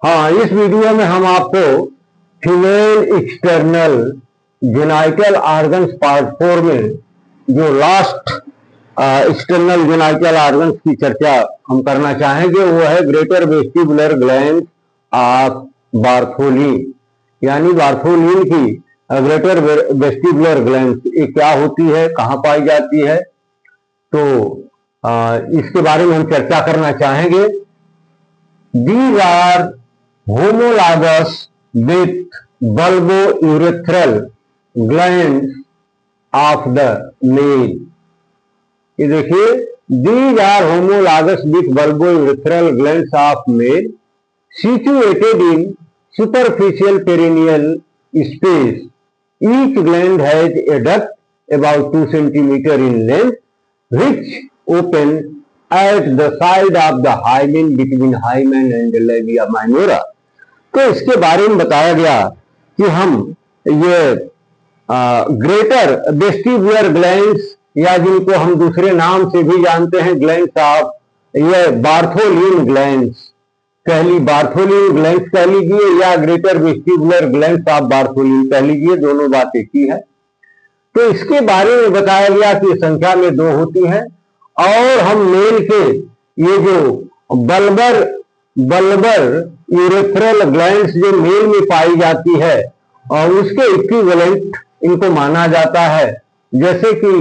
हाँ, इस वीडियो में हम आपको female external genital organs part 4 में जो लास्ट एक्सटर्नल जेनाइटल ऑर्गन्स की चर्चा हम करना चाहेंगे वो है greater vestibular gland of Bartholin, यानी बार्थोलिन की ग्रेटर वेस्टिबुलर ग्लैंड ये क्या होती है, कहाँ पाई जाती है, तो इसके बारे में हम चर्चा करना चाहेंगे। These are homologous with bulbourethral glands of the male। ये देखिए, these are homologous with bulbourethral glands of male situated in superficial perineal space। Each gland has a duct about 2 centimeter in length which open at the side of the hymen between hymen and labia minora। तो इसके बारे में बताया गया कि हम ये greater vestibular glands या जिनको हम दूसरे नाम से भी जानते हैं ग्लैंड्स ऑफ ये बार्थोलिन ग्लैंड्स बार्थोलिन ग्लैंड्स कह लीजिए या greater vestibular glands of Bartholin कह लीजिए, दोनों बात एक ही है। तो इसके बारे में बताया गया कि संख्या में 2 होती है और हम मेल के ये जो बल्बर यूरेथ्रल ग्लैंड्स जो मेल में पाई जाती है और उसके इक्विवेलेंट इनको माना जाता है। जैसे कि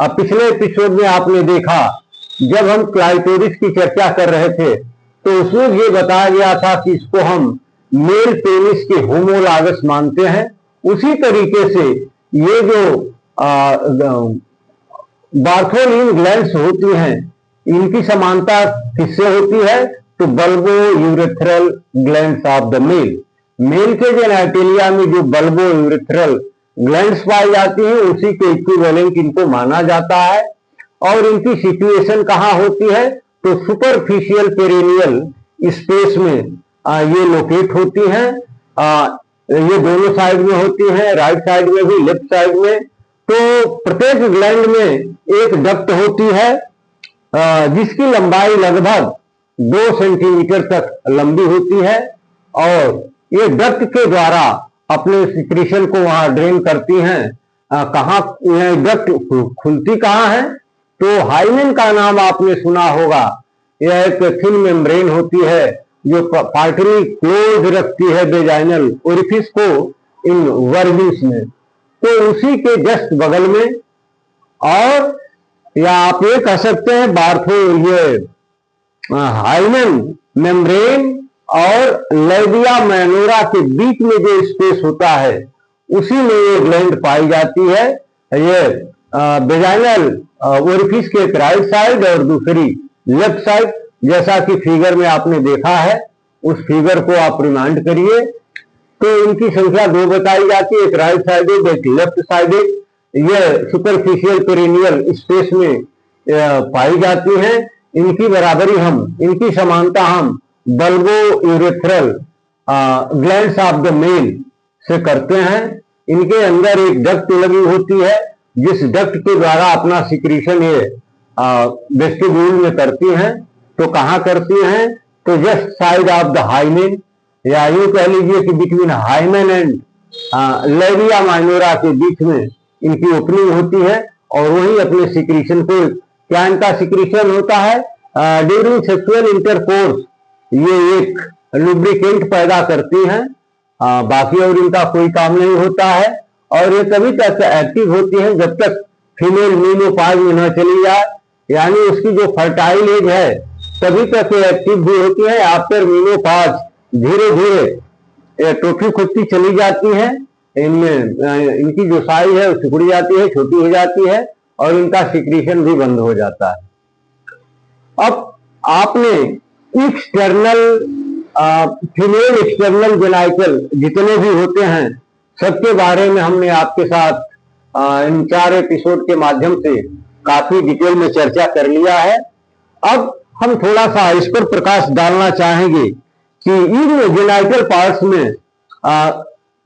पिछले एपिसोड में आपने देखा जब हम क्लाइटोरिस की चर्चा कर रहे थे तो उसमें ये बताया गया था कि इसको हम मेल पेनिस के होमोलॉगस मानते हैं। उसी तरीके से ये जो बार्थोलिन ग्लैंड्स होती हैं इनकी समानता किससे होती है, तो bulbo urethral glands of the male के जेनाइटेलिया में जो बल्बो यूरेथ्रल ग्लैंड्स पाई जाती हैं उसी के इक्विवेलेंट इनको माना जाता है। और इनकी सिचुएशन कहाँ होती है, तो सुपरफिशियल पेरिनियल स्पेस में ये लोकेट होती हैं। ये दोनों साइड में होती हैं, राइट साइड में भी, लेफ्ट साइड में। तो प्रत्येक ग्लैंड में एक डक्ट होती है जिसकी लंबाई लगभग 2 सेंटीमीटर तक लंबी होती है और ये डक्ट के द्वारा अपने सिक्रीशन को वहां ड्रेन करती हैं। कहाँ डक्ट खुलती कहाँ है, तो हाइमेन का नाम आपने सुना होगा। यह एक थिन मेम्ब्रेन होती है जो पार्टली क्लोज रखती है वेजाइनल ओरिफिस को इन वर्जिन्स में, तो उसी के जस्ट बगल में, और या आप ये कह सकते हैं हाइमेन मेम्ब्रेन और लेबिया माइनोरा के बीच में जो स्पेस होता है उसी में ये ग्लैंड पाई जाती है। ये वेजाइनल ओरिफिस के एक राइट साइड और दूसरी लेफ्ट साइड, जैसा कि फिगर में आपने देखा है, उस फिगर को आप रिमाइंड करिए। तो इनकी संख्या 2 बताई जाती है, एक राइट साइडेड एक लेफ्ट साइडेड। ये सुपरफिशियल पेरिनियल स्पेस में पाई जाती हैं। इनकी समानता हम bulbo urethral glands of the male से करते हैं। इनके अंदर एक डक्ट लगी होती है जिस डक्ट के द्वारा अपना सिक्रीशन ये वेस्टिब्यूल में करती हैं। तो कहाँ करती हैं, तो just side of the hymen, या यूं कह लीजिए कि between hymen and labia minora के बीच में इनकी ओपनिंग होती है और वही अपने सिक्रीशन को, क्या इनका सिक्रीशन होता है ड्यूरिंग सेक्सुअल इंटरकोर्स, ये एक लुब्रिकेंट पैदा करती हैं। बाकी और इनका कोई काम नहीं होता है और ये तभी तक एक्टिव होती हैं जब तक फीमेल मीनोपॉज में न चली जाए, यानी उसकी जो फर्टाइल एज है तभी तक ये एक्टिव भी होती है। आफ्टर मीनोपॉज धीरे धीरे ट्रोफी खुदती चली जाती है, इनमें इनकी जो साइज है वो सिकुड़ जाती है, छोटी हो जाती है और इनका सिक्रीशन भी बंद हो जाता है। अब आपने फीमेल एक्सटर्नल जेनाइटल जितने भी होते हैं सबके बारे में हमने आपके साथ इन 4 एपिसोड के माध्यम से काफी डिटेल में चर्चा कर लिया है। अब हम थोड़ा सा इस पर प्रकाश डालना चाहेंगे कि इन जेनाइटल पार्ट्स में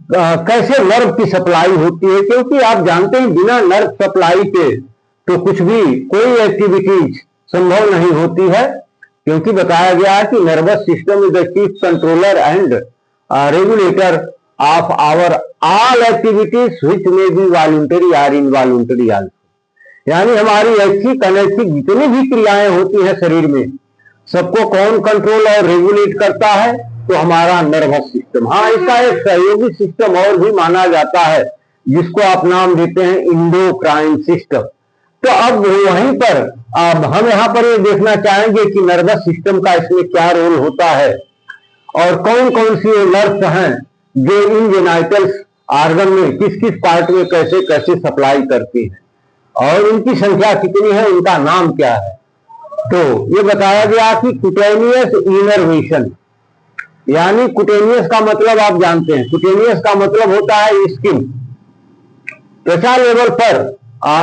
कैसे नर्व की सप्लाई होती है, क्योंकि आप जानते हैं बिना नर्व सप्लाई के तो कुछ भी, कोई एक्टिविटीज संभव नहीं होती है। क्योंकि बताया गया है कि nervous system is the chief controller and regulator of our all activities which may be voluntary और इनवॉलंटरी आल्सो। यानी हमारी ऐच्छिक अनैच्छिक जितनी भी क्रियाएं होती हैं शरीर में, सबको कौन कंट्रोल और रेगुलेट करता है? तो हमारा नर्वस सिस्टम। हाँ, इसका एक सहयोगी सिस्टम और भी माना जाता है जिसको आप नाम देते हैं इंडोक्राइन सिस्टम। तो अब वहीं पर अब हम यहाँ पर ये देखना चाहेंगे कि नर्वस सिस्टम का इसमें क्या रोल होता है और कौन कौन सी नर्व्स हैं जो इन जेनाइटल आर्गन में किस किस पार्ट में कैसे कैसे सप्लाई करती हैं और इनकी संख्या कितनी है, उनका नाम क्या है। तो ये बताया गया कि कुटेनियस इनर्वेशन, यानी कुटेनियस का मतलब आप जानते हैं, कुटेनियस का मतलब होता है स्किन। त्वचा लेवल पर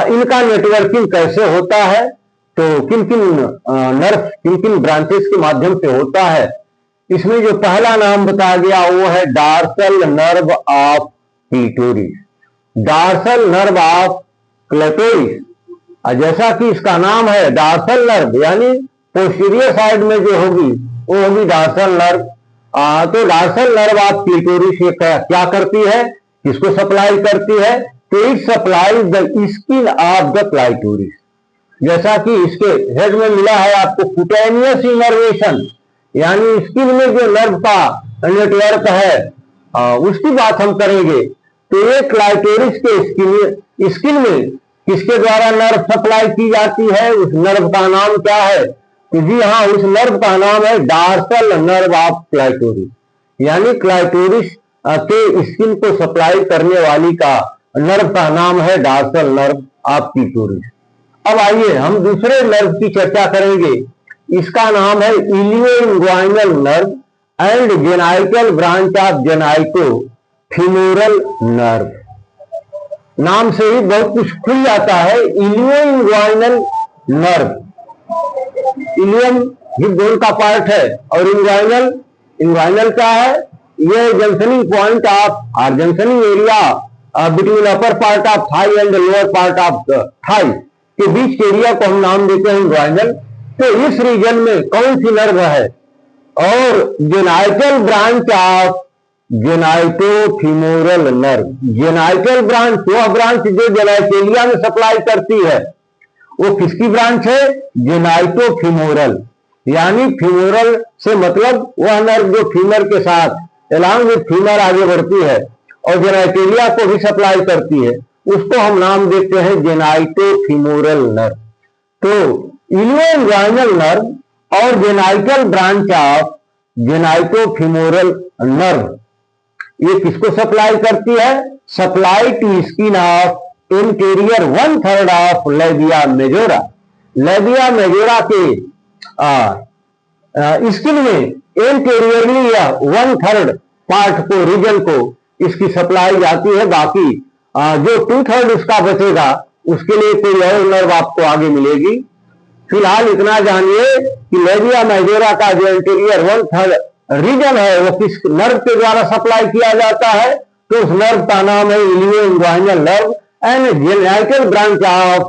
इनका नेटवर्किंग कैसे होता है, तो किन किन नर्व किन किन ब्रांचेस के माध्यम से होता है। इसमें जो पहला नाम बताया गया वो है dorsal nerve of clitoris, dorsal nerve of clitoris. जैसा कि इसका नाम है डार्सल नर्व, यानी पोस्टीरियर साइड में जो होगी वो होगी डार्सल नर्व। तो डार्सल नर्व ऑफ क्लिटोरिस ये क्या करती है, किसको सप्लाई करती है? तो it supply the skin of the clitoris. जैसा कि इसके हेड में मिला है आपको कुटेनियस इनर्वेशन, यानी स्किन में जो नर्व का नेटवर्क है उसकी बात हम करेंगे। तो ये क्लिटोरिस के स्किन में किसके द्वारा नर्व सप्लाई की जाती है, उस नर्व का नाम क्या है? तो जी हाँ, उस नर्व का नाम है डार्सल नर्व ऑफ क्लिटोरिस, यानी क्लिटोरिस के स्किन को सप्लाई करने वाली का नर्व का नाम है डार्सल नर्व ऑफ क्लिटोरिस। अब आइए हम दूसरे नर्व की चर्चा करेंगे। इसका नाम है ilioinguinal nerve and genital branch of genito femoral nerve. नाम से ही बहुत कुछ खुल जाता है। Ilioinguinal nerve, ileum hip bone का पार्ट है और इंग्वाइनल क्या है? ये जंक्शनिंग पॉइंट ऑफ और junctioning area between upper part of thigh and lower part of thigh के बीच के एरिया को हम नाम देते हैं इंग्वाइनल। तो इस रीजन में कौन सी नर्व है? और genital branch of genito femoral nerve. Genital branch वह ब्रांच जो जेनाइटेलिया में सप्लाई करती है, वो किसकी ब्रांच है? जेनाइटो फीमोरल, यानी फीमोरल से मतलब वह नर्व जो फीमर के साथ एलॉन्ग विद फीमर आगे बढ़ती है और जेनाइटेलिया को भी सप्लाई करती है, उसको हम नाम देते हैं जेनाइटो फीमोरल नर्व। तो इलियो-इंग्वाइनल नर्व और genital branch of genito femoral nerve ये किसको सप्लाई करती है? Supply to skin of interior 1/3 of labia majora. Labia majora के स्किन में इंटीरियरली या 1/3 पार्ट को, रीजन को इसकी सप्लाई जाती है। बाकी जो 2/3 उसका बचेगा उसके लिए कोई और नर्व आपको आगे मिलेगी। फिलहाल इतना जानिए कि लेबिया मेजोरा का जो इंटीरियर 1/3 रीजन है वो किस नर्व के द्वारा सप्लाई किया जाता है? तो उस नर्व का नाम है ilioinguinal nerve and genital branch of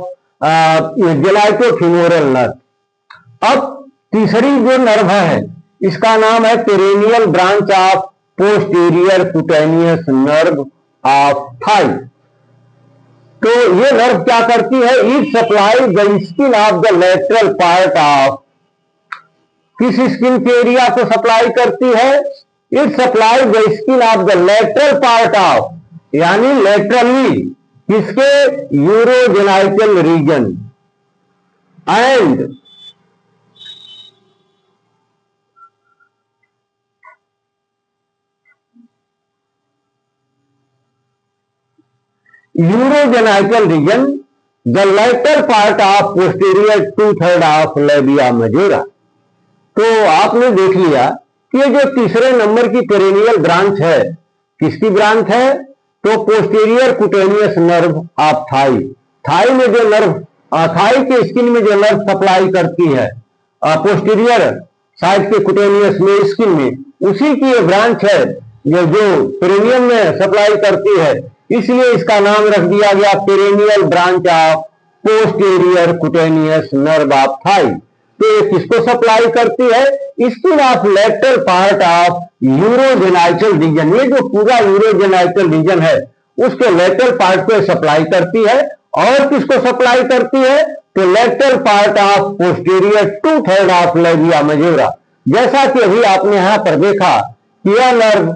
genito femoral nerve. अब तीसरी जो नर्व है इसका नाम है perineal branch of posterior cutaneous nerve of thigh. तो ये नर्व क्या करती है? It supply the skin of the lateral part of, किस स्किन के एरिया को सप्लाई करती है? It supply the skin of the lateral part of, यानी लेटरली किसके? Urogenital region and urogenital region the letter part of posterior 2/3 of labia majora. तो आपने देख लिया कि ये जो तीसरे नंबर की पेरेनियल ब्रांच है, किसकी ब्रांच है? तो posterior cutaneous nerve of thigh. Thigh में जो नर्व, थाई के स्किन में जो नर्व सप्लाई करती है पोस्टीरियर साइड के कुटेनियस में स्किन में, उसी की ये ब्रांच है जो पेरेनियम में सप्लाई करती है। इसलिए इसका नाम रख दिया गया perineal branch of posterior cutaneous nerve of thigh. तो ये किसको सप्लाई करती है? Skin of lateral part of urogenital region. ये जो पूरा यूरोजेनाइटल रीजन है उसके लेटरल पार्ट को सप्लाई करती है। और किसको सप्लाई करती है? तो lateral part of posterior 2/3 of labia majora. जैसा कि अभी आपने यहां पर देखा कि यह नर्व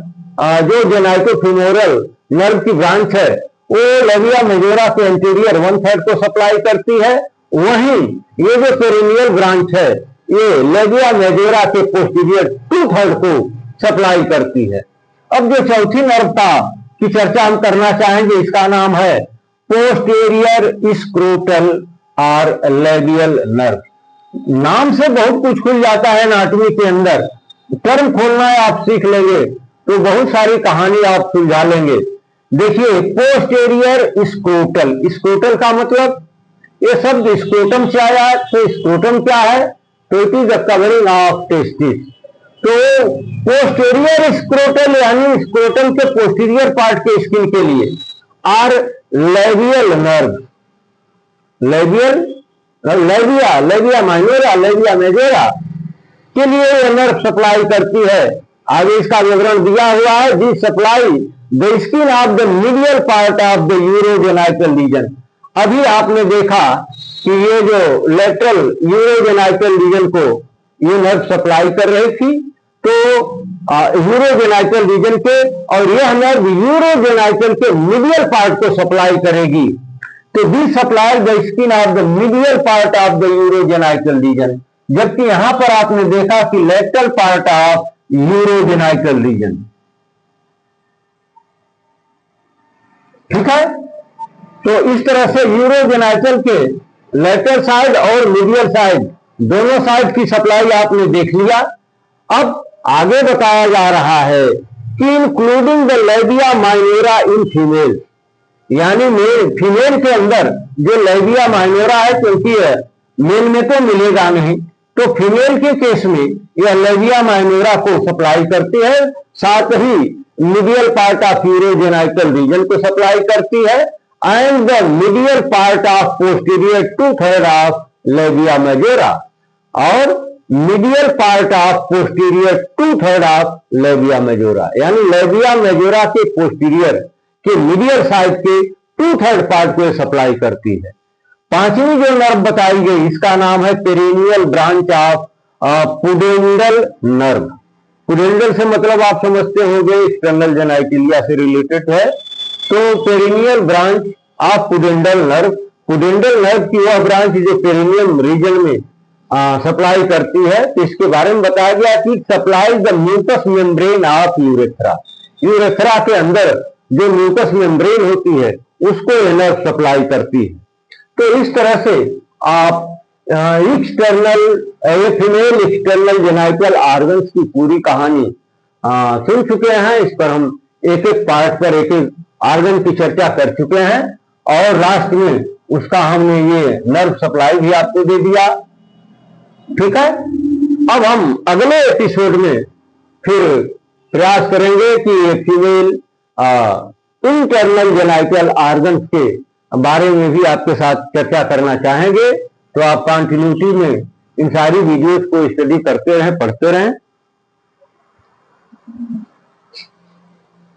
जो जेनाइटोफीमोरल नर्व की ब्रांच है वो लेविया मेजोरा के एंटीरियर 1/3 को सप्लाई करती है। वहीं ये जो पेरिनियल ब्रांच है ये लेविया मेजोरा के पोस्टीरियर 2/3 को सप्लाई करती है। अब जो चौथी नर्व की चर्चा हम करना चाहेंगे, इसका नाम है पोस्टीरियर स्क्रोटल और लेबियल नर्व। नाम से बहुत कुछ खुल जाता है एनाटॉमी के अंदर, टर्म खोलना है आप सीख लेंगे तो बहुत सारी कहानी आप सुलझा लेंगे। देखिए पोस्टीरियर स्क्रोटल, स्क्रोटल का मतलब ये शब्द स्क्रोटम से आया है। तो स्क्रोटम क्या है? तो it is the covering of testis. तो पोस्टीरियर स्क्रोटल यानी स्क्रोटम के पोस्टीरियर पार्ट के स्किन के लिए और labial nerve, labial लेबिया, labia minora, लेबिया majora के लिए ये नर्व सप्लाई करती है। आगे इसका विवरण दिया हुआ है। The supply the skin of the medial part of the urogenital region. अभी आपने देखा कि ये जो लेटरल यूरोजेनाइटल रीजन को ये नर्व सप्लाई कर रही थी, तो यूरोजेनाइटल रीजन के, और यह नर्व यूरोजेनाइटल के मीडियल पार्ट को सप्लाई करेगी। तो the supply the skin of the medial part of the urogenital region, जबकि यहां पर आपने देखा कि lateral part of urogenital region. ठीक है, तो इस तरह से यूरोजेनाइटल के लेटरल साइड और मीडियल साइड दोनों साइड की सप्लाई आपने देख लिया। अब आगे बताया जा रहा है कि including the labia minora in female, यानी फीमेल के अंदर जो लेबिया माइनोरा है, क्योंकि मेल में तो मिलेगा नहीं, तो फीमेल के केस में यह लेबिया माइनोरा को सप्लाई करती है, साथ ही medial part of urogenital region को सप्लाई करती है and the medial part of posterior 2/3 of labia majora, और medial part of posterior 2/3 of labia majora, यानी लेबिया मेजोरा के पोस्टीरियर के मीडियल साइड के 2/3 पार्ट को सप्लाई करती है। पांचवी जो नर्व बताई गई इसका नाम है perineal branch of pudendal nerve. Pudendal से मतलब आप समझते होंगे एक्सटर्नल जेनाइटिलिया से रिलेटेड है। तो perineal branch of pudendal nerve, pudendal nerve की वह ब्रांच जो पेरिनियल रीजन में सप्लाई करती है। तो इसके बारे में बताया गया कि supply the mucous membrane of urethra, urethra के अंदर जो म्यूकस मेम्ब्रेन होती है उसको यह नर्व सप्लाई करती है। तो इस तरह से आप external female external genital organs की पूरी कहानी सुन चुके हैं। इस पर हम एक एक पार्ट पर एक एक ऑर्गन की चर्चा कर चुके हैं और लास्ट में उसका हमने ये नर्व सप्लाई भी आपको दे दिया। ठीक है, अब हम अगले एपिसोड में फिर प्रयास करेंगे कि ये फीमेल इंटरनल जेनाइटल ऑर्गन्स के बारे में भी आपके साथ चर्चा करना चाहेंगे। तो आप कंटिन्यूटी में इन सारी वीडियोस को स्टडी करते रहें, पढ़ते रहें।